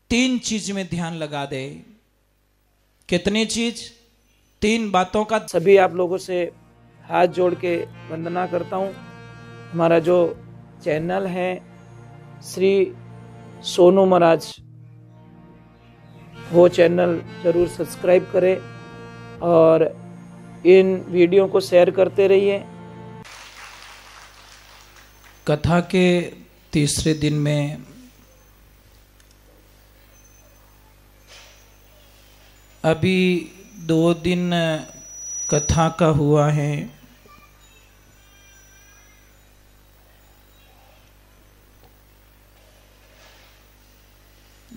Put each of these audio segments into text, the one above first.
3 चीज में ध्यान लगा दे। कितनी चीज? 3 बातों का। सभी आप लोगों से हाथ जोड़ के वंदना करता हूँ। हमारा जो चैनल है श्री सोनू महाराज, वो चैनल जरूर सब्सक्राइब करें और इन वीडियो को शेयर करते रहिए। कथा के तीसरे दिन में अभी 2 दिन कथा का हुआ है।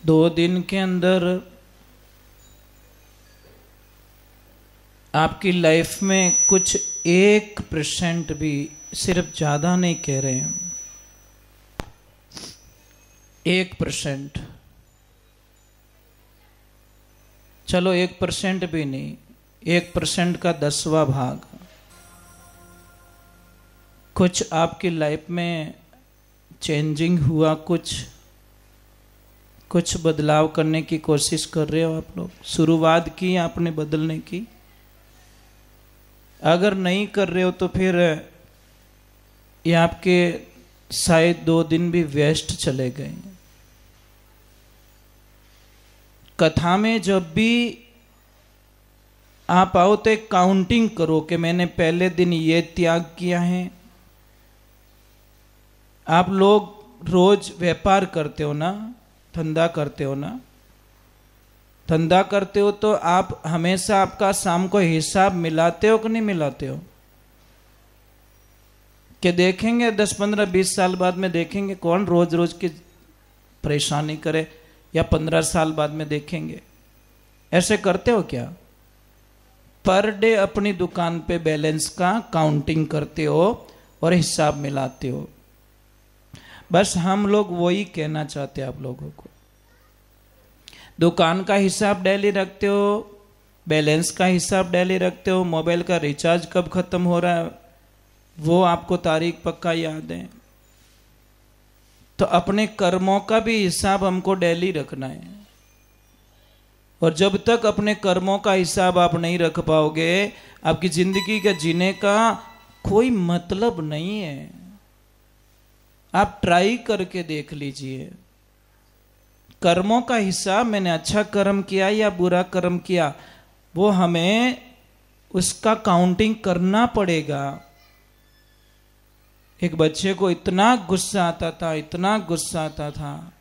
दो दिन के अंदर आपकी लाइफ में कुछ 1% भी, सिर्फ ज्यादा नहीं कह रहे हैं, 1%, चलो 1% भी नहीं, 1% का 10वां भाग कुछ आपकी लाइफ में चेंजिंग हुआ, कुछ बदलाव करने की कोशिश कर रहे हो आप लोग। शुरुआत की आपने बदलने की। अगर नहीं कर रहे हो तो फिर ये आपके शायद 2 दिन भी वेस्ट चले गए। कथा में जब भी आप आओ तो एक काउंटिंग करो कि मैंने पहले दिन ये त्याग किया है। आप लोग रोज व्यापार करते हो ना, धंधा करते हो ना, धंधा करते हो तो आप हमेशा आपका शाम को हिसाब मिलाते हो कि नहीं मिलाते हो? कि देखेंगे 10, 15, 20 साल बाद में देखेंगे कौन रोज रोज की परेशानी करे, या 15 साल बाद में देखेंगे। ऐसे करते हो क्या? पर डे अपनी दुकान पे बैलेंस का काउंटिंग करते हो और हिसाब मिलाते हो। बस हम लोग वही कहना चाहते हैं आप लोगों को। दुकान का हिसाब डेली रखते हो, बैलेंस का हिसाब डेली रखते हो, मोबाइल का रिचार्ज कब खत्म हो रहा है वो आपको तारीख पक्का याद है। तो अपने कर्मों का भी हिसाब हमको डेली रखना है। और जब तक अपने कर्मों का हिसाब आप नहीं रख पाओगे, आपकी जिंदगी का जीने का कोई मतलब नहीं है। आप ट्राई करके देख लीजिए। कर्मों का हिसाब, मैंने अच्छा कर्म किया या बुरा कर्म किया, वो हमें उसका काउंटिंग करना पड़ेगा। एक बच्चे को इतना गुस्सा आता था, इतना गुस्सा आता था,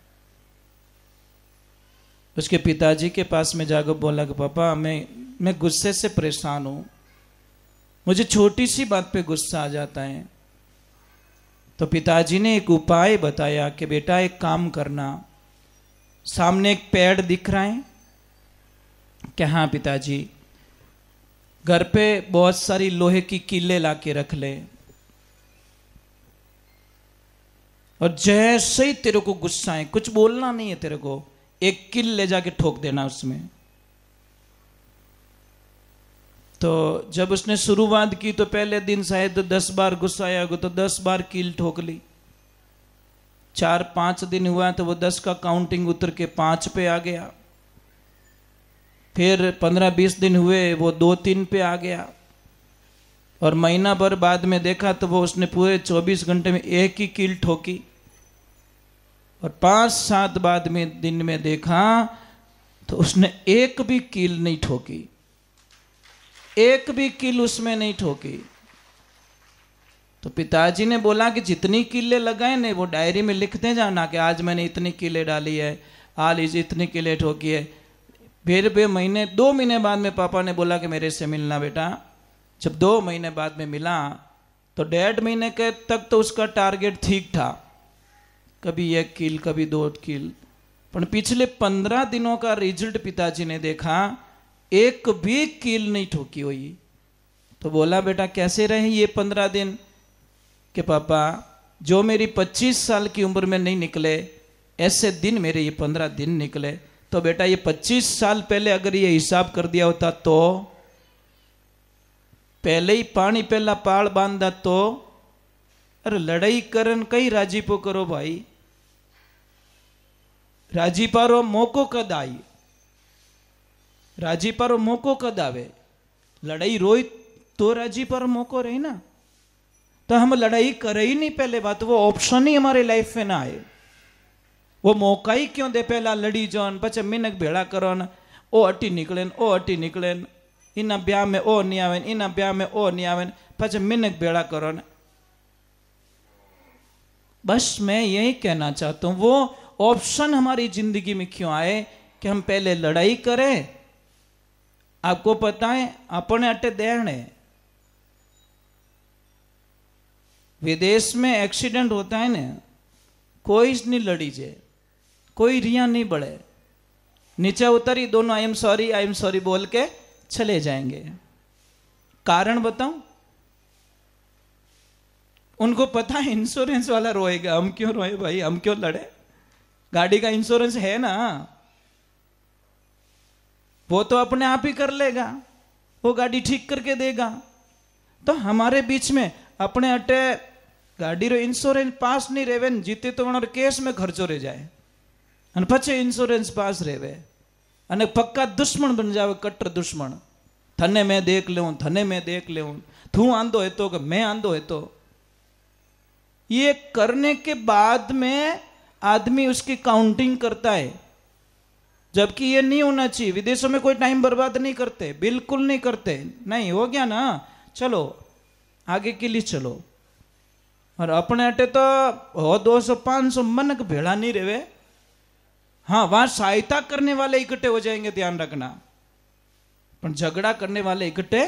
उसके पिताजी के पास में जाकर बोला कि पापा मैं गुस्से से परेशान हूं, मुझे छोटी सी बात पे गुस्सा आ जाता है। तो पिताजी ने एक उपाय बताया कि बेटा एक काम करना, सामने एक पेड़ दिख रहा है कि हाँ पिताजी, घर पे बहुत सारी लोहे की कीलें लाके रख ले, और जैसे ही तेरे को गुस्सा है, कुछ बोलना नहीं है तेरे को, एक कील ले जाके ठोक देना उसमें। तो जब उसने शुरुआत की तो पहले दिन शायद 10 बार गुस्सा आया होगा, तो 10 बार कील ठोक ली। 4-5 दिन हुआ तो वो 10 का काउंटिंग उतर के 5 पे आ गया। फिर 15-20 दिन हुए वो 2-3 पे आ गया। और महीना भर बाद में देखा तो वो उसने पूरे 24 घंटे में एक ही कील ठोकी। और 5-7 बाद में दिन में देखा तो उसने एक भी कील नहीं ठोकी, एक भी कील उसमें नहीं ठोकी। तो पिताजी ने बोला कि जितनी कीलें लगाए ने वो डायरी में लिखते जाना कि आज मैंने इतनी कीलें डाली है, आज इतनी कीलें ठोकी है। फिर 2 महीने बाद में पापा ने बोला कि मेरे से मिलना बेटा। जब 2 महीने बाद में मिला तो 1.5 महीने के तक तो उसका टारगेट ठीक था, कभी 1 कील कभी 2 कील। पर पिछले 15 दिनों का रिजल्ट पिताजी ने देखा, एक भी कील नहीं ठोकी हुई। तो बोला बेटा कैसे रहे ये 15 दिन? कि पापा जो मेरी 25 साल की उम्र में नहीं निकले, ऐसे दिन मेरे ये 15 दिन निकले। तो बेटा ये 25 साल पहले अगर ये हिसाब कर दिया होता तो, पहले ही पानी पहला पाड़ बांधा तो, अरे लड़ाई करन कई राजीपो करो भाई। राजीपारो मौको कद आई, राजीपारो मौको कद आवे, लड़ाई रोई तो राजीपारो मौको रही ना। तो हम लड़ाई करे ही नहीं, पहले बात वो ऑप्शन ही हमारे लाइफ में ना आए, वो मौका ही क्यों दे। पहला लड़ी जान पचे मिनक भेड़ा करो न, ओ अटी निकले ओ अटी निकले, इना ब्याह में ओ नहीं आवे, इना ब्याह में ओ नहीं आवे, पचे मिनक भेड़ा करो न। बस मैं यही कहना चाहता हूं, वो ऑप्शन हमारी जिंदगी में क्यों आए कि हम पहले लड़ाई करें। आपको पता है अपने अटे देण है, विदेश में एक्सीडेंट होता है ना, कोई नहीं लड़ी जे, कोई रिया नहीं बढ़े, नीचे उतरी दोनों आई एम सॉरी बोल के चले जाएंगे। कारण बताऊं, उनको पता है इंश्योरेंस वाला रोएगा, हम क्यों रोए भाई, हम क्यों लड़े, गाड़ी का इंश्योरेंस है ना, वो तो अपने आप ही कर लेगा, वो गाड़ी ठीक करके देगा। तो हमारे बीच में अपने अटे गाड़ी रो इंश्योरेंस पास नहीं रेवे, जीते तो वहाँ केस में खर्चो रह जाए, अन पछे इंश्योरेंस पास रेवे, अने पक्का दुश्मन बन जावे, कट्टर दुश्मन, थने मैं देख ले, थने मैं देख ले, तू आंधो है तो कि मैं आंधो है तो। ये करने के बाद में आदमी उसकी काउंटिंग करता है, जबकि ये नहीं होना चाहिए। विदेशों में कोई टाइम बर्बाद नहीं करते, बिल्कुल नहीं करते, नहीं हो गया ना चलो आगे के लिए चलो। और अपने अटे तो हो 200-500 मनक भेड़ा नहीं रहे, हाँ वहां सहायता करने वाले इकट्ठे हो जाएंगे, ध्यान रखना, पर झगड़ा करने वाले इकट्ठे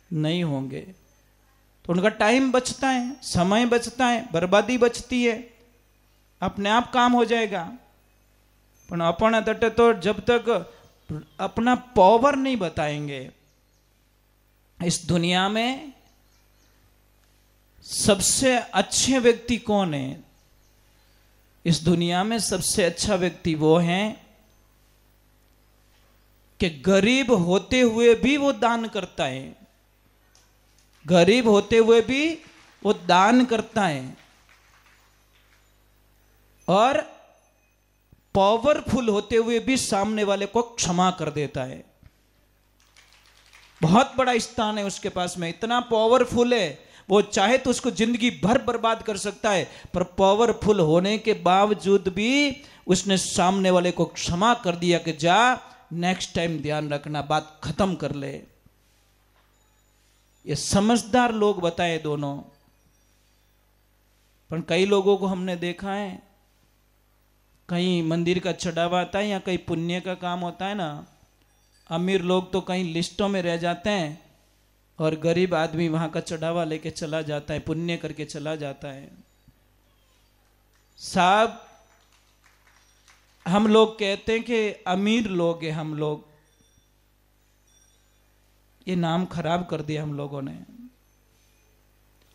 नहीं होंगे। तो उनका टाइम बचता है, समय बचता है, बर्बादी बचती है, अपने आप काम हो जाएगा। पर अपने तटे तो जब तक अपना पावर नहीं बताएंगे, इस दुनिया में सबसे अच्छे व्यक्ति कौन है, इस दुनिया में सबसे अच्छा व्यक्ति वो है कि गरीब होते हुए भी वो दान करता है, गरीब होते हुए भी वो दान करता है, और पावरफुल होते हुए भी सामने वाले को क्षमा कर देता है। बहुत बड़ा स्थान है उसके पास में, इतना पावरफुल है, वो चाहे तो उसको जिंदगी भर बर्बाद कर सकता है, पर पावरफुल होने के बावजूद भी उसने सामने वाले को क्षमा कर दिया कि जा नेक्स्ट टाइम ध्यान रखना, बात खत्म कर ले। ये समझदार लोग बताए दोनों। पर कई लोगों को हमने देखा है, कहीं मंदिर का चढ़ावा आता है या कहीं पुण्य का काम होता है ना, अमीर लोग तो कहीं लिस्टों में रह जाते हैं और गरीब आदमी वहां का चढ़ावा लेके चला जाता है, पुण्य करके चला जाता है। साहब हम लोग कहते हैं कि अमीर लोग हैं हम लोग, ये नाम खराब कर दिया हम लोगों ने।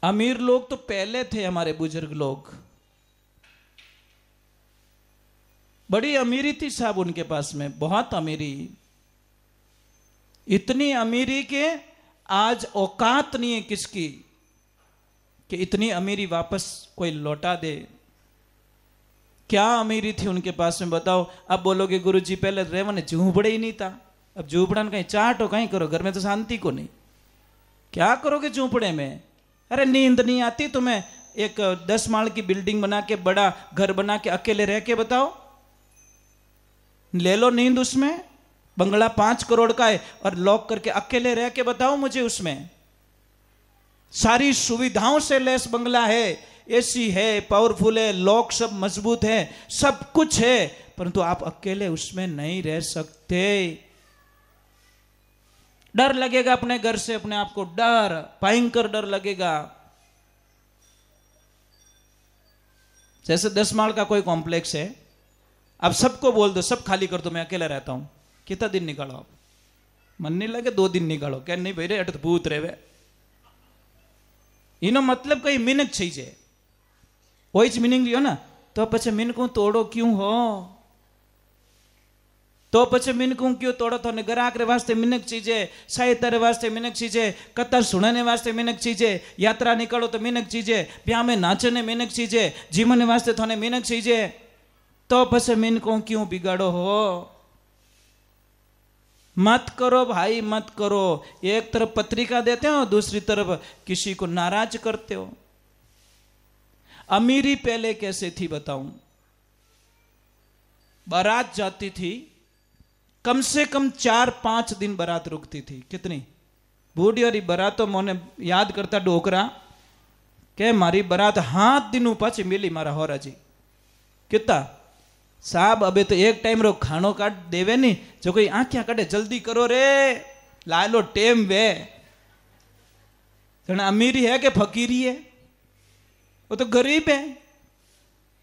अमीर लोग तो पहले थे, हमारे बुजुर्ग लोग, बड़ी अमीरी थी साहब उनके पास में, बहुत अमीरी, इतनी अमीरी के आज औकात नहीं है किसकी कि इतनी अमीरी वापस कोई लौटा दे। क्या अमीरी थी उनके पास में बताओ। अब बोलोगे गुरुजी पहले रेवन झूपड़े ही नहीं था, अब झूपड़न कहीं चाट हो कहीं करो, घर में तो शांति को नहीं, क्या करोगे झूपड़े में। अरे नींद नहीं आती तुम्हें, एक 10 माल की बिल्डिंग बना के, बड़ा घर बना के अकेले रह के बताओ, ले लो नींद उसमें, बंगला 5 करोड़ का है और लॉक करके अकेले रह के बताओ मुझे, उसमें सारी सुविधाओं से लेस बंगला है, एसी है, पावरफुल है, लॉक सब मजबूत है, सब कुछ है, परंतु आप अकेले उसमें नहीं रह सकते। डर लगेगा अपने घर से, अपने आप को डर, भयंकर डर लगेगा। जैसे 10 माल का कोई कॉम्प्लेक्स है, अब सबको बोल दो सब खाली कर दो, मैं अकेला रहता हूं, कितना दिन निकालो आप, मन नहीं लगे 2 दिन निकालो, क्या नहीं भाई रे अट भूत रेवे, इनो मतलब कई मिनक चाहिए, वही मीनिंग लियो ना। तो पचे मिनकू तोड़ो क्यों हो, तो पचे मिनकू क्यों तोड़ो, तो ग्राहक रे वास्ते मिनक चीजे, साहित्य रे वास्ते मिनक चीजे, कथा सुनने वास्ते मिनक चीजे, यात्रा निकालो तो मिनक चीजे, ब्याह में नाचने मिनक चीजे, जीवन वास्ते थोने मिनक चीजे। तो बस मिनको क्यों बिगाड़ो हो? मत करो भाई, मत करो। एक तरफ पत्रिका देते हो, दूसरी तरफ किसी को नाराज करते हो। अमीरी पहले कैसे थी बताऊं? बारात जाती थी, कम से कम 4-5 दिन बारात रुकती थी। कितनी बूढ़ी और बारात, मोने याद करता डोकरा के मारी बारात 7 दिन पाछी मिली मारा होरा जी। कितना साहब, अबे तो एक टाइम रो खानो काट देवे नहीं, जो कोई आंखियां काटे जल्दी करो रे, ला लो टेम वे। अमीरी है कि फकीरी है? वो तो गरीब है।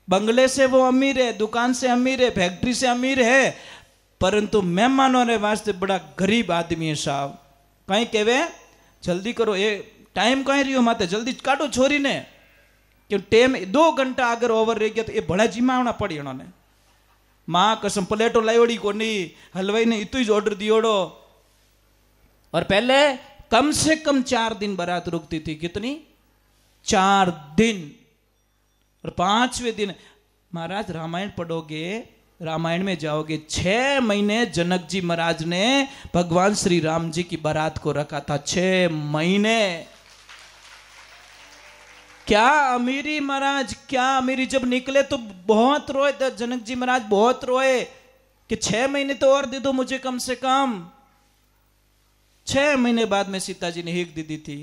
बंगले से वो अमीर है, दुकान से अमीर है, फैक्ट्री से अमीर है, परंतु मेहमानों ने वास्ते बड़ा गरीब आदमी है साहब। कहीं कहवे जल्दी करो, ये टाइम कहीं रही हो माते, जल्दी काटो छोरी ने, क्यों टेम 2 घंटा अगर ओवर रह गया तो ये बड़ा जिमावना पड़ी उन्होंने। मां कसम प्लेटो लायोड़ी को नहीं, हलवाई ने इतु ही ऑर्डर दियोड़ो। और पहले कम से कम 4 दिन बारात रुकती थी। कितनी? 4 दिन। और 5वें दिन महाराज रामायण पढ़ोगे, रामायण में जाओगे, 6 महीने जनक जी महाराज ने भगवान श्री राम जी की बारात को रखा था। 6 महीने। क्या अमीरी महाराज, क्या अमीरी। जब निकले तो बहुत रोए, जनक जी महाराज बहुत रोए कि 6 महीने तो और दे दो मुझे कम से कम। 6 महीने बाद में सीता जी ने हिक दी दी थी।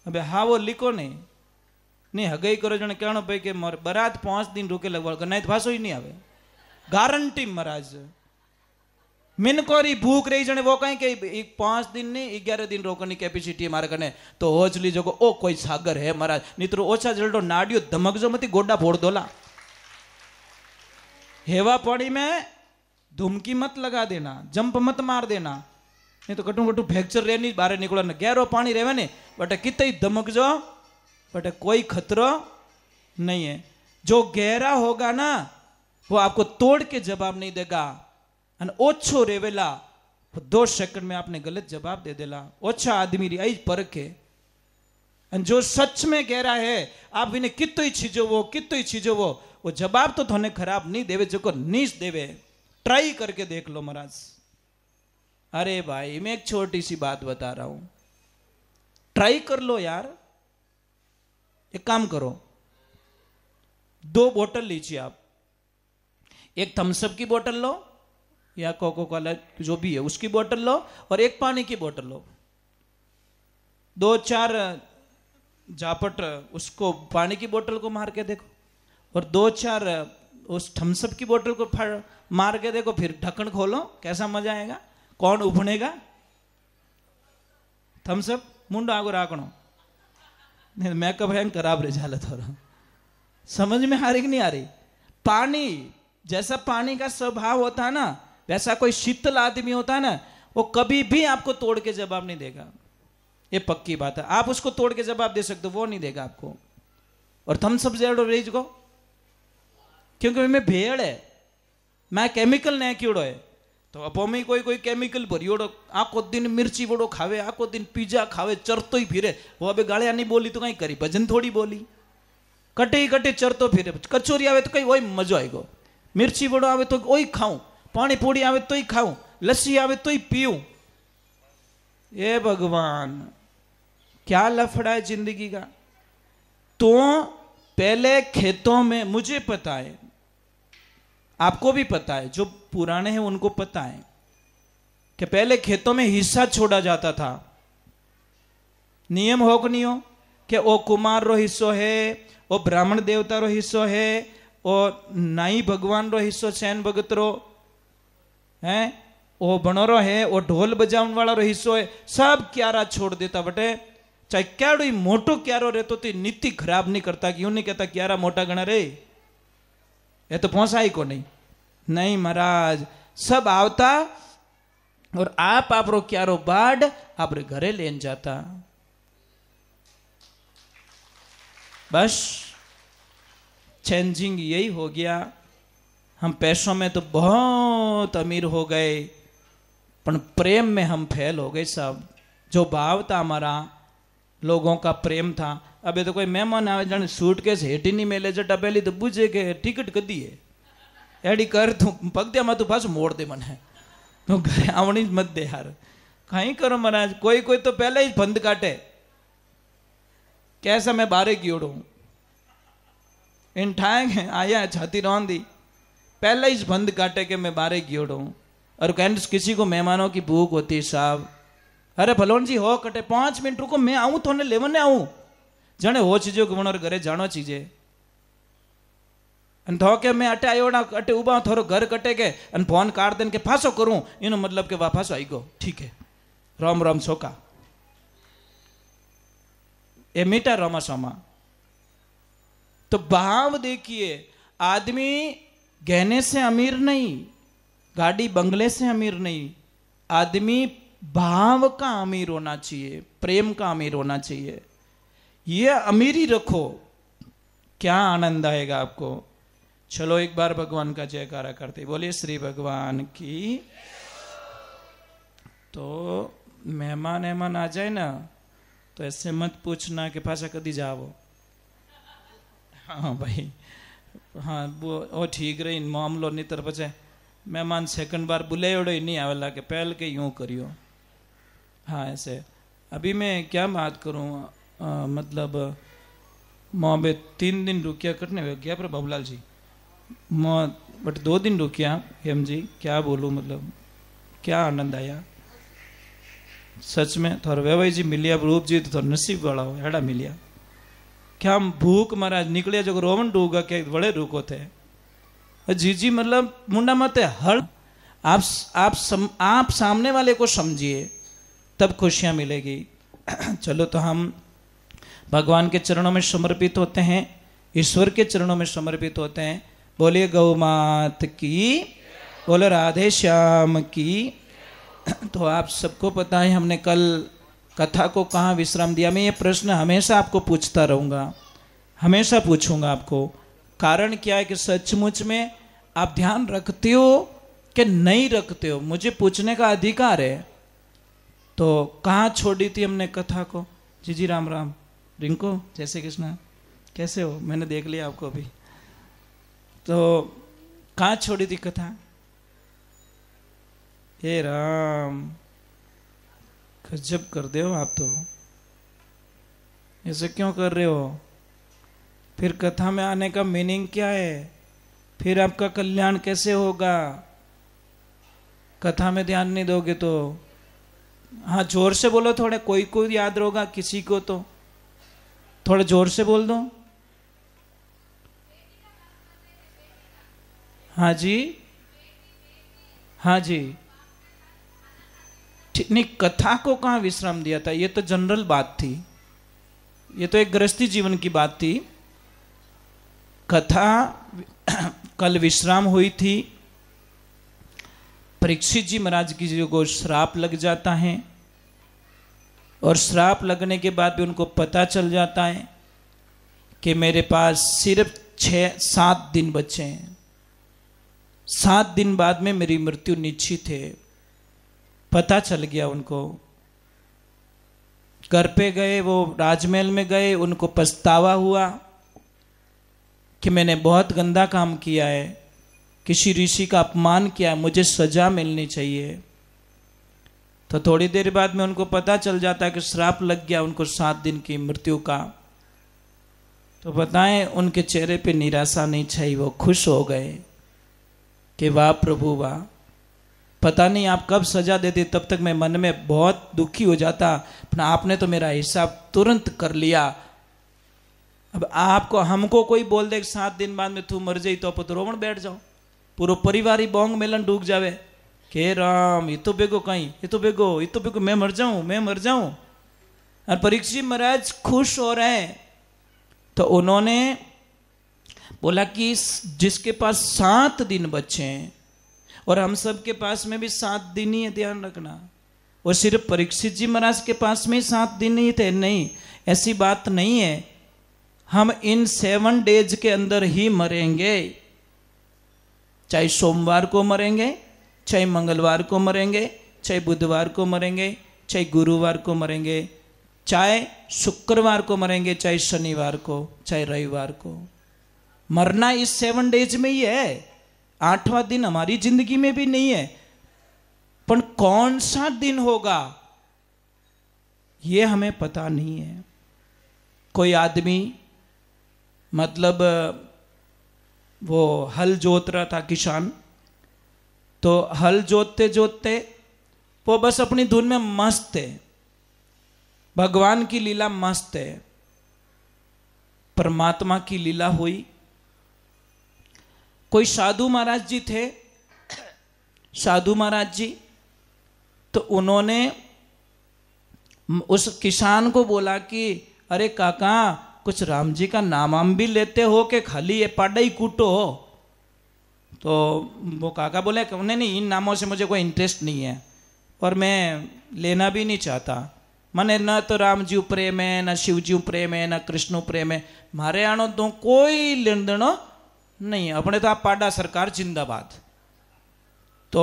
अबे हाँ वो लिखो नहीं हगई करो जने कहनो भाई के मोर बारात 5 दिन रुके लगभग नहीं तो भाषो ही नहीं आवे गारंटी महाराज। मिनकोरी भूख रही जने वो कहीं के 5 दिन नहीं 11 दिन रोकने की कैपेसिटी है मारे कने तो होज लीजो को ओ कोई सागर है महाराज, नहीं तो ओछा जलडो नाडियो धमक जो मती गोडा फोड़ दोला। हेवा पौड़ी में धुमकी मत लगा देना, जंप मत मार देना, नहीं तो कटू कटू फ्रैक्चर रहे नहीं बाहर निकलो ना, गहरो पानी रहे ने बटे कितनी धमक जो बटे कोई खतरो नहीं है। जो गहरा होगा ना वो आपको तोड़ के जवाब नहीं देगा, ओछो रेवेला 2 सेकंड में आपने गलत जवाब दे देला। ओछा आदमी री आई परख है। जो सच में गहरा है आप इन्हें कितो ही छीजो वो जवाब तो थोने खराब नहीं देवे, जो को नीच देवे। ट्राई करके देख लो महाराज। अरे भाई मैं एक छोटी सी बात बता रहा हूं, ट्राई कर लो यार। एक काम करो, 2 बोतल लीजिए आप, एक थम्सअप की बोतल लो या कोको कोला जो भी है उसकी बोतल लो और एक पानी की बोतल लो। 2-4 झापट उसको पानी की बोतल को मार के देखो और 2-4 उस थम्सअप की बोतल को मार के देखो, फिर ढक्कन खोलो, कैसा मजा आएगा। कौन उभनेगा? थम्सअप मुंडो आगो राखनो, मेकअप है खराब रह जाला थोड़ा। समझ में आ रही कि नहीं आ रही? पानी जैसा पानी का स्वभाव होता है ना, वैसा कोई शीतल आदमी होता है ना, वो कभी भी आपको तोड़ के जवाब नहीं देगा। ये पक्की बात है। आप उसको तोड़ के जवाब दे सकते हो, वो नहीं देगा आपको। और थम्सअप जेडो रेज को, क्योंकि मैं भेड़ है, मैं केमिकल नहीं क्योड़ो है, तो अपो में कोई केमिकल भरियोड़ो आको दिन मिर्ची बड़ो खावे, आको दिन पिज्जा खावे, चरतो ही फिरे। वो अबे गालियां नहीं बोली तो कहीं करी, भजन थोड़ी बोली, कटे चरतो फिरे। कचोरी आवे तो कहीं वही मजो आएगो, मिर्ची बड़ो आवे तो वही खाऊं, पानी पूड़ी आवे तो ही खाऊं, लस्सी आवे तो ही पीऊं। ये भगवान क्या लफड़ा है जिंदगी का। तो पहले खेतों में, मुझे पता है, आपको भी पता है, जो पुराने हैं उनको पता है कि पहले खेतों में हिस्सा छोड़ा जाता था। नियम हो कि नहीं हो कि ओ कुमार रो हिस्सो है, ओ ब्राह्मण देवता रो हिस्सो है, ओ नाई भगवान रो हिस्सो सैन भगत रो है, ओ बनोरो है, ओ ढोल बजावन वाला रो हिस्सो है। सब क्यारा छोड़ देता बटे, चाहे क्यारो ही मोटो क्यारो रहतो तो नीति खराब नहीं करता, क्यों नहीं कहता क्यारा मोटा गणा रे, ये तो पहुंचाई को नहीं महाराज। सब आवता और आप रो क्यारो बाढ़ आप घरे लेन जाता। बस चेंजिंग यही हो गया। हम पैसों में तो बहुत अमीर हो गए, पर प्रेम में हम फेल हो गए साहब। जो भाव था हमारा, लोगों का प्रेम था, अबे तो कोई मेहमान आवे जाने सूटकेस हेठी नहीं मेले जटा पहली तो पूछे के टिकट कदी है एडी कर तू पगत्या में तू पास मोड़ दे मन है तो घरे आवनी मत दे यार कहीं करो महाराज कोई कोई तो पहले ही फंद काटे कैसा मैं बारे की ओढ़ू इन ठाए आया छाती रौन दी पहले ही फंद काटे के मैं बारे की ओढ़ू और कहने किसी को मेहमानों की भूख होती साहब अरे भलोन जी हो कटे 5 मिनट रुको मैं आऊं तो लेवने आऊं जाने हो चीजों को मनोर घरे जानो चीजे अन धो के मैं अटे आयोड़ा अटे उबा थोरो घर कटे के अन फोन काट देन के फांसो करूं इनो मतलब के वापस आई गो ठीक है राम राम छोका ए मीठा रामा सामा तो भाव देखिए आदमी गहने से अमीर नहीं गाड़ी बंगले से अमीर नहीं आदमी भाव का अमीर होना चाहिए प्रेम का अमीर होना चाहिए ये अमीरी रखो क्या आनंद आएगा आपको चलो एक बार भगवान का जयकारा करते बोलिए श्री भगवान की तो मेहमान आ जाए ना तो ऐसे मत पूछना कि पासा कदी जाओ हाँ भाई हाँ वो ठीक रही मामलो नहीं तर पचे मेहमान सेकंड बार बुलायोड़ो ही नहीं आवेला के पहल के यूं करियो हाँ ऐसे अभी मैं क्या बात करूँ मतलब माँ बे 3 दिन रुकिया कटने गया पर बाबूलाल जी माँ बट 2 दिन रुकिया हेम जी क्या बोलूँ मतलब क्या आनंद आया सच में थोड़ा वेवाई जी मिलिया रूप जी तो थोड़ा नसीब वाला हो एड़ा मिलिया क्या भूख महाराज निकलिया जो रोवन डूगा के बड़े रुको थे जीजी मतलब मुंडा मत हर आप सामने वाले को समझिए तब खुशियां मिलेगी चलो तो हम भगवान के चरणों में समर्पित होते हैं ईश्वर के चरणों में समर्पित होते हैं बोलिए गौ मात की बोलो राधे श्याम की तो आप सबको पता है हमने कल कथा को कहाँ विश्राम दिया मैं ये प्रश्न हमेशा आपको पूछता रहूँगा हमेशा पूछूंगा आपको कारण क्या है कि सचमुच में आप ध्यान रखते हो कि नहीं रखते हो मुझे पूछने का अधिकार है तो कहाँ छोड़ी थी हमने कथा को जी जी राम राम रिंको जैसे कृष्णा कैसे हो मैंने देख लिया आपको अभी तो कहाँ छोड़ी थी कथा हे राम गजब कर दे हो आप तो ऐसे क्यों कर रहे हो फिर कथा में आने का मीनिंग क्या है फिर आपका कल्याण कैसे होगा कथा में ध्यान नहीं दोगे तो हाँ जोर से बोलो थोड़े कोई कोई याद होगा किसी को तो थोड़ा जोर से बोल दो हाँ जी हाँ जी नहीं कथा को कहाँ विश्राम दिया था ये तो जनरल बात थी ये तो एक गृहस्थी जीवन की बात थी कथा कल विश्राम हुई थी परीक्षित जी महाराज की जी को श्राप लग जाता है और श्राप लगने के बाद भी उनको पता चल जाता है कि मेरे पास सिर्फ 6-7 दिन बचे हैं 7 दिन बाद में मेरी मृत्यु निश्चित है पता चल गया उनको घर पे गए वो राजमहल में गए उनको पछतावा हुआ कि मैंने बहुत गंदा काम किया है किसी ऋषि का अपमान किया है मुझे सजा मिलनी चाहिए तो थोड़ी देर बाद में उनको पता चल जाता है कि श्राप लग गया उनको 7 दिन की मृत्यु का तो बताएं उनके चेहरे पे निराशा नहीं छाई वो खुश हो गए कि वाह प्रभु वाह पता नहीं आप कब सजा देते तब तक मैं मन में बहुत दुखी हो जाता पर आपने तो मेरा हिसाब तुरंत कर लिया अब आपको हमको कोई बोल दे 7 दिन बाद में तू मर जाई तो आप रोवण बैठ जाओ पूरा परिवार ही बोंग मेलन डूब जावे के राम ये तो बेगो कहीं ये तो बेगो मैं मर जाऊं और परीक्षित महाराज खुश हो रहे हैं तो उन्होंने बोला कि जिसके पास 7 दिन बचे हैं और हम सब के पास में भी 7 दिन ही है ध्यान रखना और सिर्फ परीक्षित जी महाराज के पास में 7 दिन ही थे नहीं ऐसी बात नहीं है हम इन 7 डेज के अंदर ही मरेंगे चाहे सोमवार को मरेंगे चाहे मंगलवार को मरेंगे चाहे बुधवार को मरेंगे चाहे गुरुवार को मरेंगे चाहे शुक्रवार को मरेंगे, चाहे शनिवार को, चाहे रविवार को। मरना इस 7 डेज में ही है, 8वां दिन हमारी जिंदगी में भी नहीं है। पर कौन सा दिन होगा ये हमें पता नहीं है। कोई आदमी मतलब वो हल जोत रहा था, किसान, तो हल जोतते जोतते वो बस अपनी धुन में मस्त है, भगवान की लीला मस्त है। परमात्मा की लीला हुई। कोई साधु महाराज जी थे, साधु महाराज जी, तो उन्होंने उस किसान को बोला कि अरे काका, कुछ राम जी का नाम वाम भी लेते हो कि खाली ये पाडा ही कूटो हो? तो वो काका बोले कि नहीं, इन नामों से मुझे कोई इंटरेस्ट नहीं है और मैं लेना भी नहीं चाहता। मने न तो राम जी प्रेम है, न शिव जी प्रेम है, न कृष्ण प्रेम है, मारे आनो तो कोई लेन देनो नहीं, अपने तो आप पाडा सरकार जिंदाबाद। तो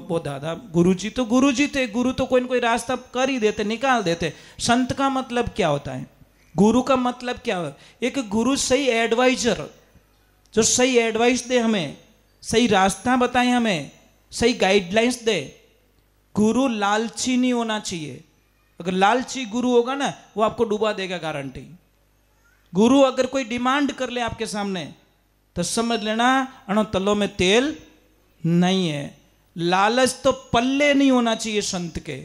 वो दादा गुरुजी तो गुरुजी थे, गुरु तो कोई न कोई रास्ता कर ही देते, निकाल देते। संत का मतलब क्या होता है, गुरु का मतलब क्या है? एक गुरु सही एडवाइजर, जो सही एडवाइस दे, हमें सही रास्ता बताए, हमें सही गाइडलाइंस दे। गुरु लालची नहीं होना चाहिए। अगर लालची गुरु होगा ना, वो आपको डुबा देगा, गारंटी। गुरु अगर कोई डिमांड कर ले आपके सामने तो समझ लेना अणो तलो में तेल नहीं है। लालच तो पल्ले नहीं होना चाहिए संत के।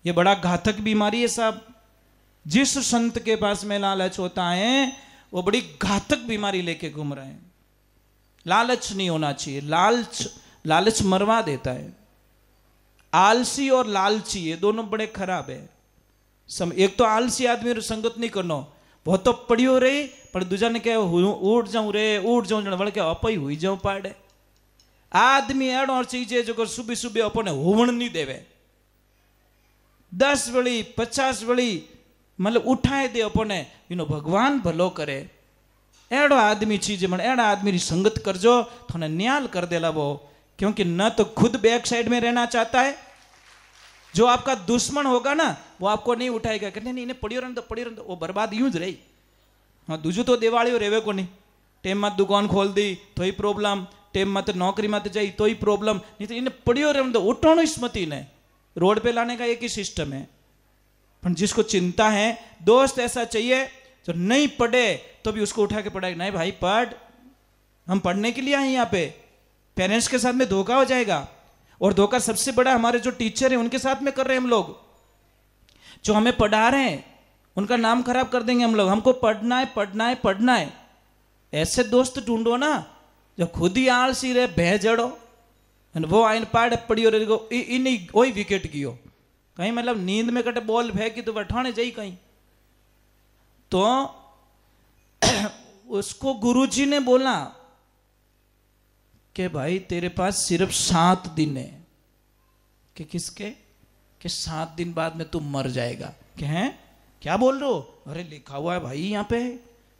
ये बड़ा घातक बीमारी है साहब। जिस संत के पास में लालच होता है वो बड़ी घातक बीमारी लेके घूम रहे हैं। लालच नहीं होना चाहिए। लालच मरवा देता है। आलसी और लालची ये दोनों बड़े खराब है। एक तो आलसी आदमी संगत नहीं करनो, बहुत तो पड़ियो रही, पर दूजा ने क्या उठ जाऊं रे, उठ जाऊं जन के अपई हुई जाऊं पाड़े। आदमी एड़ो चीज है जो सुबह सुबह अपने होवण नहीं देवे, 10 वेली 50 वेली मतलब उठाए दे अपने, इनो भगवान भलो करे। एड़ो आदमी चीज मन, एड़ा आदमी री संगत करजो, थोने न्याल कर देला वो। क्योंकि न तो खुद बैक साइड में रहना चाहता है, जो आपका दुश्मन होगा ना वो आपको नहीं उठाएगा, कहते नहीं इन्हें पड़ियो रहने दो, पड़ियो रहने दो, वो बर्बाद यूं ज रही। हाँ, दूजू तो दिवाळीओ रेवे को नहीं, टेम मत दुकान खोल दी तो ही प्रॉब्लम, टेम मत नौकरी मत जाई तो ही प्रॉब्लम, नहीं तो इन्हें पड़ियो रहने दो, उठानो ही स्मृति ने। रोड पे लाने का एक ही सिस्टम है। पर जिसको चिंता है, दोस्त ऐसा चाहिए जो नहीं पढ़े तो भी उसको उठा के पढ़ाएगा। नहीं भाई पढ़, हम पढ़ने के लिए आए यहाँ पे। पेरेंट्स के साथ में धोखा हो जाएगा, और धोखा सबसे बड़ा हमारे जो टीचर हैं उनके साथ में कर रहे हैं हम लोग। जो हमें पढ़ा रहे हैं उनका नाम खराब कर देंगे हम लोग। हमको पढ़ना है, पढ़ना है, पढ़ना है। ऐसे दोस्त ढूंढो ना जो खुद ही आलसी रहे, भय जड़ो, वो आइन पाड़ पड़ियो रहेगो, इन वही विकेट गियो कहीं, मतलब नींद में कटे बॉल फेंकी तो बैठाने जाई कहीं। तो उसको गुरुजी ने बोला कि भाई तेरे पास सिर्फ 7 दिन है। कि किसके? कि 7 दिन बाद में तू मर जाएगा। कि हैं क्या बोल रहे हो? अरे लिखा हुआ है भाई यहाँ पे,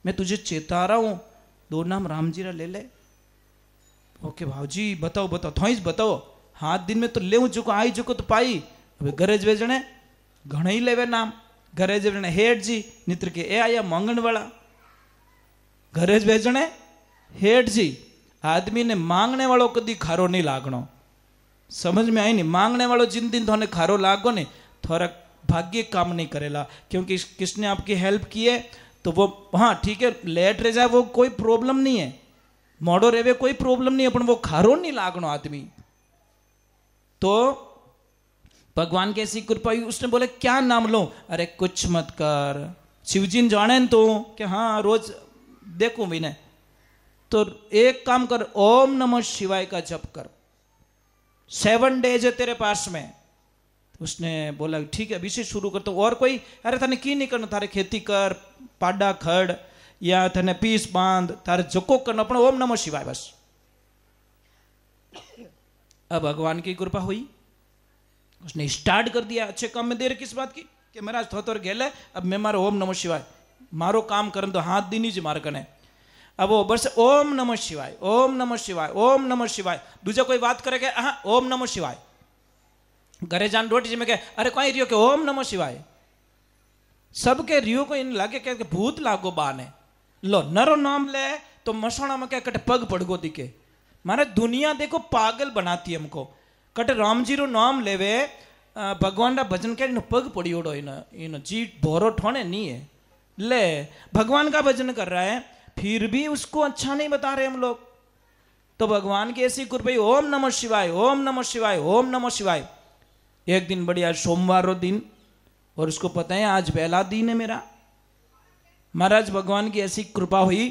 मैं तुझे चेता रहा हूं, 2 नाम राम जी रा ले ले। ओके भाजी बताओ बताओ, थोइस बताओ। 7 दिन में तो ले चुको, आई चुको तो पाई। अबे गरज वेजणे घणे ही लेवे नाम। गरज वेजणे हेठ जी, नित्र के ए आया मांगण वाला। गरज वेजणे हेठ जी। आदमी ने मांगने वालों कदी खारो नहीं लागनो। समझ में आई नहीं? मांगने वालों जिन दिन थोने खारो लागो ने, थोड़ा भाग्य काम नहीं करेला। क्योंकि किसने आपकी हेल्प की है तो वो, हाँ ठीक है लेट रह जाए वो कोई प्रॉब्लम नहीं है, मोड़ो रेवे कोई प्रॉब्लम नहीं है, पर वो खारो नहीं लागनो आदमी। तो भगवान की ऐसी कृपा हुई, उसने बोले क्या नाम लो? अरे कुछ मत कर, शिवजी ने जाने न तो कि हाँ रोज देखूं भी नहीं, तो एक काम कर, ओम नमः शिवाय का जप कर, 7 डेज है तेरे पास में। तो उसने बोला ठीक है अभी से शुरू करता हूं। और कोई? अरे थाने की नहीं करना, थारे खेती कर, पाडा खड़ या थाने पीस बांध, थारे जको करना, अपना ओम नमः शिवाय बस। अब भगवान की कृपा हुई, उसने स्टार्ट कर दिया। अच्छे काम में देर किस बात की कि महाराज थोतर गेले, अब मैं मारो ओम नमः शिवाय, मारो काम करन तो हाथ दी नहीं मार कने। अब वो बस ओम नमः शिवाय, ओम नमः शिवाय, ओम नमः शिवाय। दूजा कोई बात करे के हाँ ओम नमः शिवाय। घरे जान रोटी जी में कहे अरे कोई रियो के ओम नमः शिवाय। सबके रियो को इन लागे के भूत लागो बाने लो नरो नाम ले तो मसोणा में क्या कटे पग पड़गो दिखे मारे दुनिया देखो पागल बनाती है हमको कटे राम जी रो नाम लेवे भगवान रा भजन कर पग पड़ियोड़ो इन जी भोरो ठोने नहीं है ले भगवान का भजन कर रहा है फिर भी उसको अच्छा नहीं बता रहे हम लोग तो भगवान की ऐसी कृपा ओम नमः शिवाय ओम नमः शिवाय ओम नमः शिवाय। एक दिन बढ़िया सोमवार रो दिन और उसको पता है आज पहला दिन है मेरा। महाराज भगवान की ऐसी कृपा हुई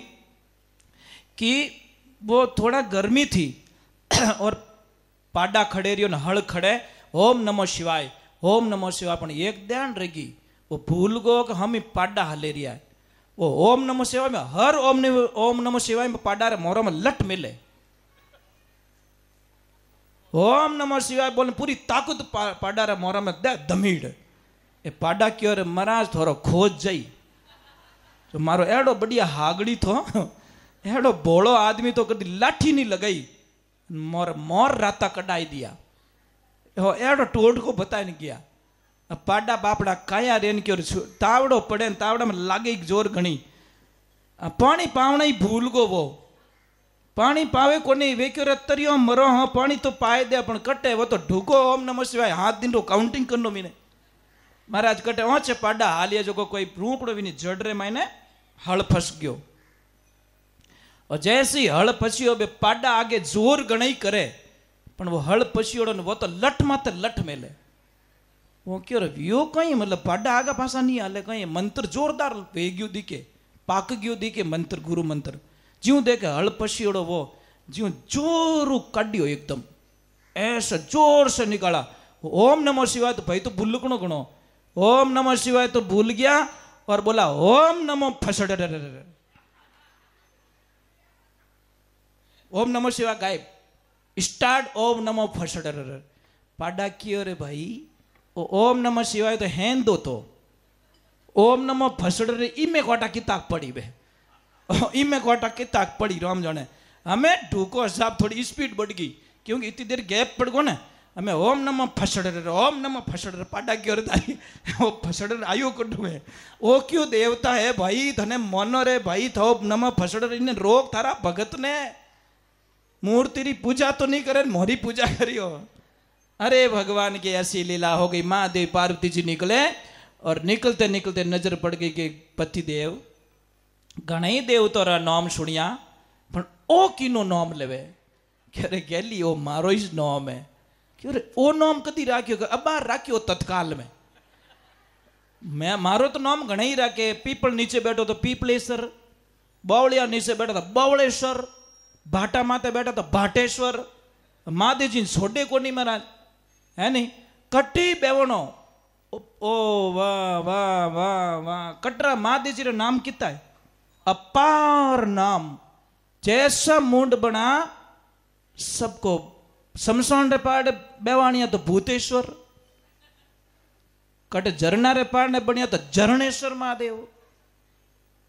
कि वो थोड़ा गर्मी थी और पाडा खड़े रही हड़ खड़े ओम नमः शिवाय ओम नमः शिवाय पण एक ध्यान रहेगी वो भूल गो कि हम पाडा हले रिया है वो ओम नमः शिवाय में हर ओम नमः शिवाय में पाडा रे मोरो में लट मिले ओम नमः शिवाय बोले पूरी ताकत पाडा रे मोरा में दे धमीड़ ए पाडा क्यों रे महाराज थोड़ो खोज जाई तो मारो एडो बढ़िया हागड़ी थो एडो बोलो आदमी तो कभी लाठी नहीं लगाई मोर मोर राता कटाई दिया एडो टोट को बता नहीं गया पाडा बापड़ा काया रेन क्यों तावड़ो पड़े तावड़ा में लागे जोर घनी पानी पावना ही भूल गो वो पानी पावे को नहीं वे क्यों तरियो मरो हाँ पानी तो पाए दे अपन कटे वो तो ढूको ओम नमः शिवाय हाथ दिन रो काउंटिंग करनो मीने महाराज कटे ओचे पाडा हालिया जो कोई रूपड़ो भी नहीं जड़ रे मायने हल फंस गयो और जैसे ही हल फंसियो बे पाडा आगे जोर गणाई करे पण वो हल फंसियोड़ो वो तो लठ माते लठ मेले वो क्यों रे यो कहीं मतलब पाडा आगा पासा नहीं हाले कहीं मंत्र जोरदार वेग्यो दिखे पाक गयो दिखे मंत्र गुरु मंत्र ज्यों देखे हल पशियोड़ो वो ज्यों जोरू काढ़ियो एकदम ऐसा जोर से निकाला ओम नमः शिवाय तो भाई तो भूलकणो गणो ओम नमः शिवाय तो भूल गया और बोला ओम नमो फसड़ ओम नमः शिवाय गायब स्टार्ट ओम नमो फसड़ पाडा कियो रे भाई ओम नमः शिवाय तो हैन दो तो ओम नमो फसड़ रे इमे कोटा की ताक पड़ी बे इमे कोटा की ताक पड़ी राम जाने हमें ढूको साहब थोड़ी स्पीड बढ़ गई क्योंकि इतनी देर गैप पड़ गो ना हमें ओम नमः फसड़ पाडा क्यों रे तारी वो फसड़ आयो कटू है वो क्यों देवता है भाई थने मनो रे भाई थो नमः फसड़ इन्हें रोक थारा भगत ने मूर्ति री पूजा तो नहीं करे मोरी पूजा करियो अरे भगवान की ऐसी लीला हो गई महादेव पार्वती जी निकले और निकलते निकलते नजर पड़ गई कि पति देव घणई देवता नाम सुनिया पण ओ किनो नाम लेवे क्यों गैली ओ मारो ही नाम है क्यों ओ नाम कदी राख्यो अबार राख्यो तत्काल में मैं मारो तो नाम घणई राखे पीपल नीचे बैठो तो पीपलेश्वर बावलिया नीचे बैठा तो बावलेश्वर भाटा माते बैठा तो भाटेश्वर महादेव जी छोड़े को नहीं महाराज है नहीं कटी बेवनो ओ वाह वाह वाह वाह कटरा महादेव जी रा नाम कितना है अपार नाम जैसा मुंड बना सबको शमशान रे पाड़ बेवानिया तो भूतेश्वर कट झरना रे पाड़ ने बनिया तो झरणेश्वर महादेव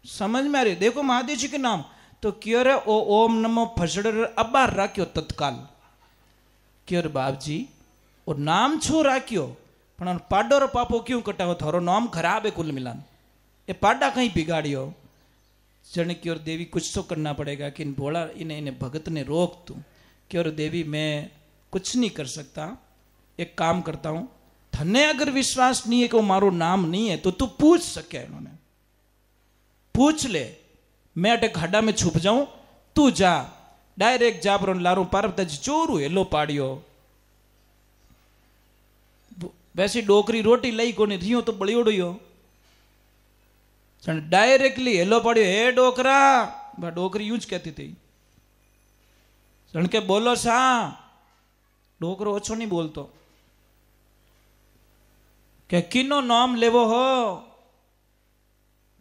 समझ में आ रही देखो महादेव जी के नाम तो क्यों रे ओ ओम नमो फसड़ अबार राख्यो तत्काल क्यों रे बाप जी और नाम छो राख्यो पण पाडो रो पापो क्यों कटावो थारो नाम खराब है कुल मिलान ये पाडा कहीं बिगाड़ियो जन की ओर देवी कुछ तो करना पड़ेगा कि इन बोला इन्हें इन्हें भगत ने रोक तू कि और देवी मैं कुछ नहीं कर सकता एक काम करता हूं थने अगर विश्वास नहीं है कि वो मारो नाम नहीं है तो तू पूछ सके इन्होंने पूछ ले मैं अटे खड्डा में छुप जाऊं तू जा डायरेक्ट जा पर लारू पार्वती जी चोरू हेलो पाड़ियो वैसी डोकरी रोटी लई कोनी रियो तो बड़ियोड़ियो डायरेक्टली हेलो पड़ियो हे डोकरा डोकरी यूज कहती थी के बोलो सा डोकरो ओछो नहीं बोलतो के किनो नाम लेवो हो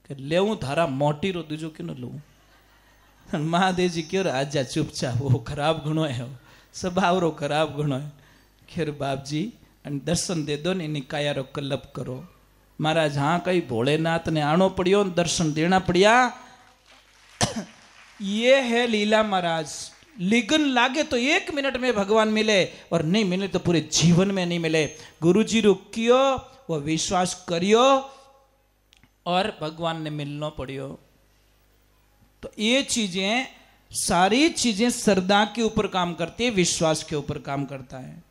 के लेवू थारा मोटी रो दूजो किनो लू महादेव जी क्यों आजा चुपचाप वो खराब गुणो है स्वभाव रो खराब गुणो है खैर बाप जी दर्शन दे दो ने काया रो कल्लप करो महाराज हाँ कई भोलेनाथ ने आनो पड़ियो दर्शन देना पड़िया ये है लीला महाराज लिगन लागे तो 1 मिनट में भगवान मिले और नहीं मिले तो पूरे जीवन में नहीं मिले गुरुजी रो कियो वो विश्वास करियो और भगवान ने मिलना पड़ियो। तो ये चीजें, सारी चीजें श्रद्धा के ऊपर काम करती है, विश्वास के ऊपर काम करता है,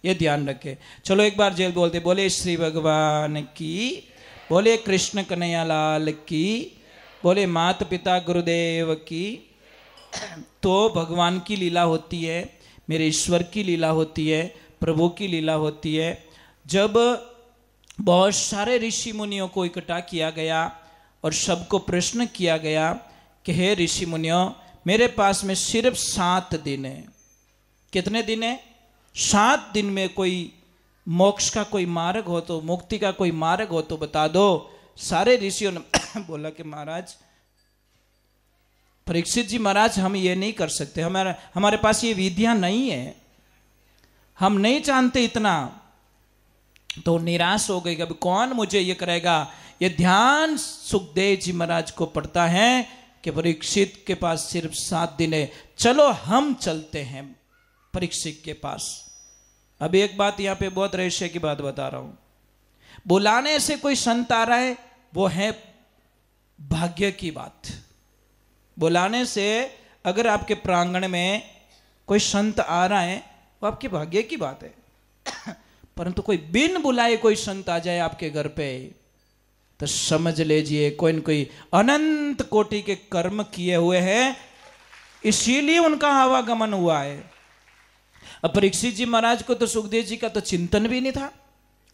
ये ध्यान रखे। चलो एक बार जेल बोलते, बोले श्री भगवान की, बोले कृष्ण कन्हैया लाल की, बोले माता पिता गुरुदेव की। तो भगवान की लीला होती है, मेरे ईश्वर की लीला होती है, प्रभु की लीला होती है। जब बहुत सारे ऋषि मुनियों को इकट्ठा किया गया और सबको प्रश्न किया गया कि हे ऋषि मुनियों, मेरे पास में सिर्फ 7 दिन है। कितने दिन है? 7 दिन में कोई मोक्ष का कोई मार्ग हो तो, मुक्ति का कोई मार्ग हो तो बता दो। सारे ऋषियों ने बोला कि महाराज, परीक्षित जी महाराज, हम ये नहीं कर सकते, हमारे पास ये विधियां नहीं है, हम नहीं जानते इतना। तो निराश हो गई, अभी कौन मुझे ये करेगा। ये ध्यान सुखदेव जी महाराज को पड़ता है कि परीक्षित के पास सिर्फ 7 दिन है, चलो हम चलते हैं परीक्षित के पास। अभी एक बात यहां पे बहुत रहस्य की बात बता रहा हूं। बुलाने से कोई संत आ रहा है, वो है भाग्य की बात। बुलाने से अगर आपके प्रांगण में कोई संत आ रहा है, वो आपके भाग्य की बात है। परंतु कोई बिन बुलाए कोई संत आ जाए आपके घर पे, तो समझ लीजिए कोई न कोई अनंत कोटि के कर्म किए हुए हैं, इसीलिए उनका आवागमन हुआ है। अब परीक्षित जी महाराज को तो सुखदेव जी का तो चिंतन भी नहीं था,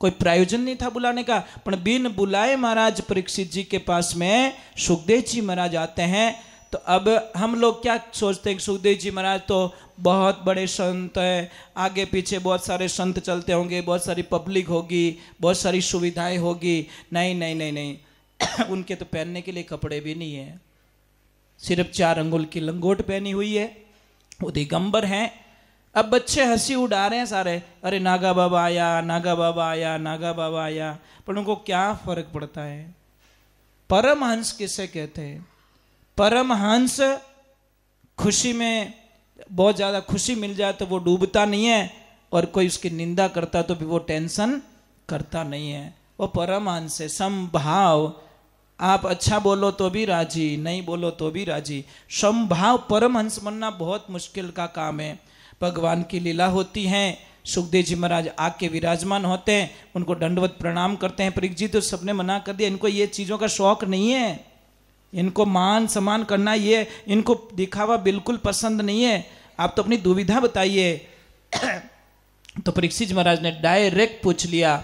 कोई प्रयोजन नहीं था बुलाने का, पर बिन बुलाए महाराज परीक्षित जी के पास में सुखदेव जी महाराज आते हैं। तो अब हम लोग क्या सोचते हैं कि सुखदेव जी महाराज तो बहुत बड़े संत है, आगे पीछे बहुत सारे संत चलते होंगे, बहुत सारी पब्लिक होगी, बहुत सारी सुविधाएं होगी। नहीं नहीं नहीं नहीं उनके तो पहनने के लिए कपड़े भी नहीं है, सिर्फ 4 अंगुल की लंगोट पहनी हुई है, वो दिगंबर हैं। अब बच्चे हंसी उड़ा रहे हैं सारे, अरे नागा बाबा आया, नागा बाबा आया, नागा बाबा आया। पर उनको क्या फर्क पड़ता है? परमहंस किसे कहते हैं? परमहंस खुशी में, बहुत ज़्यादा खुशी मिल जाए तो वो डूबता नहीं है, और कोई उसकी निंदा करता तो भी वो टेंशन करता नहीं है। वो परमहंस है, समभाव। आप अच्छा बोलो तो भी राजी, नहीं बोलो तो भी राजी। समभाव परमहंस बनना बहुत मुश्किल का काम है। भगवान की लीला होती है, सुखदेव जी महाराज आके विराजमान होते हैं, उनको दंडवत प्रणाम करते हैं। परीक्षित जी तो सबने मना कर दिया, इनको ये चीज़ों का शौक नहीं है, इनको मान सम्मान करना, ये इनको दिखावा बिल्कुल पसंद नहीं है, आप तो अपनी दुविधा बताइए। तो परीक्षित जी महाराज ने डायरेक्ट पूछ लिया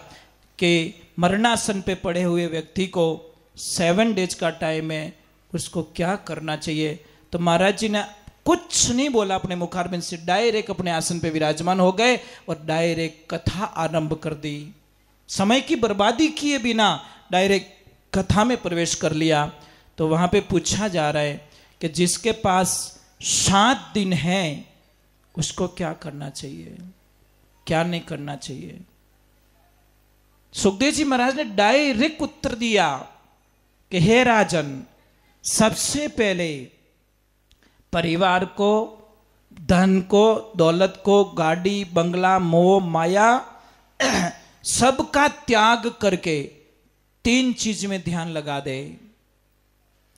कि मरणासन पे पड़े हुए व्यक्ति को 7 डेज का टाइम है, उसको क्या करना चाहिए। तो महाराज जी ने कुछ नहीं बोला, अपने मुखारबिंद से डायरेक्ट अपने आसन पे विराजमान हो गए और डायरेक्ट कथा आरंभ कर दी। समय की बर्बादी किए बिना डायरेक्ट कथा में प्रवेश कर लिया। तो वहां पे पूछा जा रहा है कि जिसके पास 7 दिन है उसको क्या करना चाहिए, क्या नहीं करना चाहिए। सुखदेव जी महाराज ने डायरेक्ट उत्तर दिया कि हे राजन, सबसे पहले परिवार को, धन को, दौलत को, गाड़ी बंगला, मोह माया सबका त्याग करके 3 चीज में ध्यान लगा दे।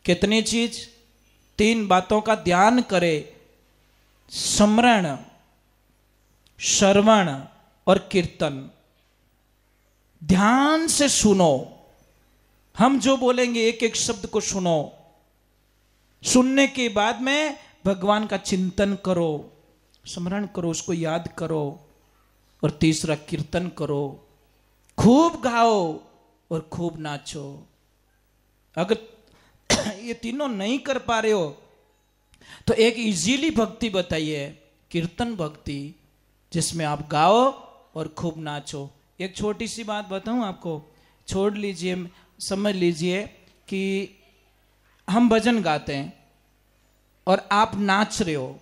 कितनी चीज? 3 बातों का ध्यान करे, स्मरण, श्रवण और कीर्तन। ध्यान से सुनो, हम जो बोलेंगे एक एक शब्द को सुनो। सुनने के बाद में भगवान का चिंतन करो, स्मरण करो, उसको याद करो। और तीसरा कीर्तन करो, खूब गाओ और खूब नाचो। अगर ये तीनों नहीं कर पा रहे हो तो एक इजीली भक्ति बताइए, कीर्तन भक्ति, जिसमें आप गाओ और खूब नाचो। एक छोटी सी बात बताऊं आपको, छोड़ लीजिए, समझ लीजिए कि हम भजन गाते हैं और आप नाच रहे हो,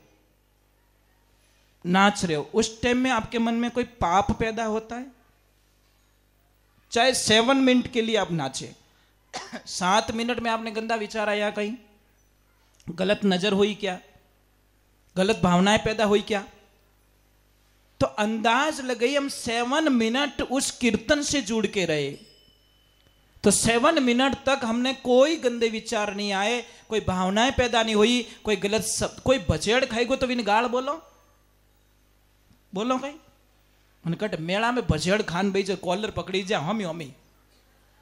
उस टाइम में आपके मन में कोई पाप पैदा होता है? चाहे 7 मिनट के लिए आप नाचे, 7 मिनट में आपने गंदा विचार आया, कहीं गलत नजर हुई क्या, गलत भावनाएं पैदा हुई क्या? तो अंदाज लगाइए, हम 7 मिनट उस कीर्तन से जुड़ के रहे, तो 7 मिनट तक हमने कोई गंदे विचार नहीं आए, कोई भावनाएं पैदा नहीं हुई, कोई गलत शब्द, कोई बचेड़ खाई तो भी गाल बोलो बोलो कहीं कट मेला में भजेड़ खान भाई जो कॉलर पकड़ी जा हमी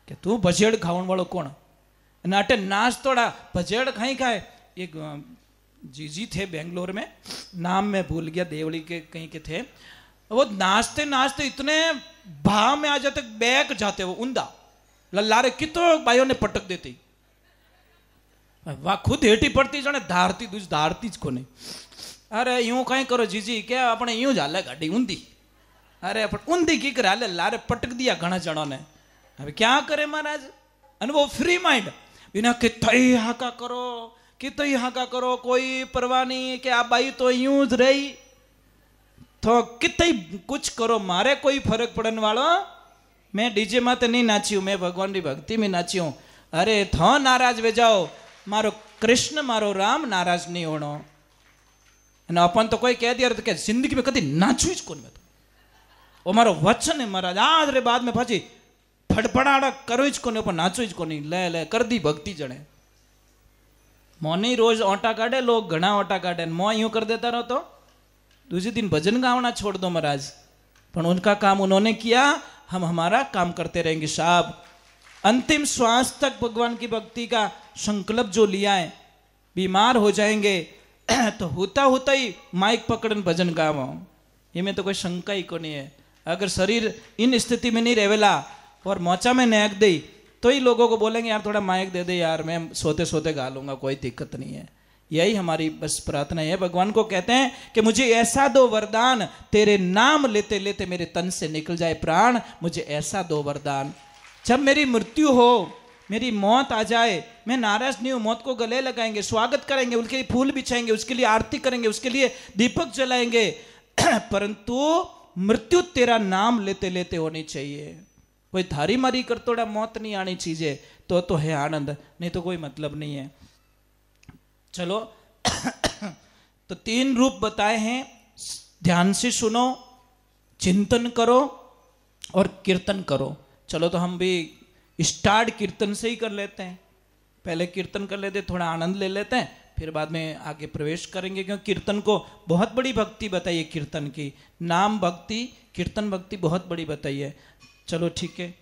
कि तू भजेड़ खावन वालों कौन अटे नाच तोड़ा भजेड़ खाई खाए। एक जीजी थे बेंगलोर में, नाम मैं भूल गया, देवली के कहीं के थे, वो नाचते नाचते इतने भाव में आ जाते बैक जाते वो उंदा लल्लारे कितो भाइयों ने पटक देती, वाह खुद हेठी पड़ती जाने धारती दूज धारती ज कोने। अरे यूं कहीं करो जीजी क्या अपने यूं झाले गाड़ी ऊंधी, अरे अपन ऊंधी की करे हाले लारे पटक दिया घना जणों ने, अब क्या करे महाराज। अने वो फ्री माइंड बिना कितई हाका करो कितई हाका करो, कोई परवाह नहीं कि आप भाई तो यूं ज रही तो कितई कुछ करो मारे कोई फर्क पड़ने वालो। मैं डीजे माते नहीं नाची हूं, मैं भगवान की भक्ति में नाची हूं। अरे थो नाराज वे जाओ, मारो कृष्ण मारो राम नाराज नहीं होनो। अपन तो कोई कह दिया तो क्या जिंदगी में कभी नाचू ज कोन में तो वो मारो वचन है महाराज, आज रे बाद में पाची फड़फड़ाड़ा करो ज कोने पर नाचो ज कोनी, ले ले कर दी भक्ति जने। मोनी रोज ओटा काटे लोग घना ओटा काटे, मो यूं कर देता रहो तो दूसरे दिन भजन गावना छोड़ दो महाराज, पर उनका काम उन्होंने किया, हम हमारा काम करते रहेंगे साहब। अंतिम श्वास तक भगवान की भक्ति का संकल्प जो लिया है, बीमार हो जाएंगे तो होता होता ही माइक पकड़न भजन गावो, ये में तो कोई शंका ही को नहीं है। अगर शरीर इन स्थिति में नहीं रहेला और मोचा में नेक दे तो ही लोगों को बोलेंगे यार थोड़ा माइक दे दे यार, मैं सोते सोते गा लूंगा, कोई दिक्कत नहीं है। यही हमारी बस प्रार्थना है। भगवान को कहते हैं कि मुझे ऐसा दो वरदान, तेरे नाम लेते लेते मेरे तन से निकल जाए प्राण, मुझे ऐसा दो वरदान, जब मेरी मृत्यु हो, मेरी मौत आ जाए, मैं नाराज नहीं हूं, मौत को गले लगाएंगे, स्वागत करेंगे, उनके लिए फूल बिछाएंगे, उसके लिए आरती करेंगे, उसके लिए दीपक जलाएंगे, परंतु मृत्यु तेरा नाम लेते लेते होनी चाहिए। कोई धारी मारी कर तोड़ा मौत नहीं आनी चाहिए, तो है आनंद, नहीं तो कोई मतलब नहीं है। चलो तो 3 रूप बताए हैं, ध्यान से सुनो, चिंतन करो और कीर्तन करो। चलो तो हम भी स्टार्ट कीर्तन से ही कर लेते हैं, पहले कीर्तन कर लेते, थोड़ा आनंद ले लेते हैं, फिर बाद में आगे प्रवेश करेंगे, क्योंकि कीर्तन को बहुत बड़ी भक्ति बताई है। कीर्तन की नाम भक्ति, कीर्तन भक्ति बहुत बड़ी बताई है। चलो ठीक है।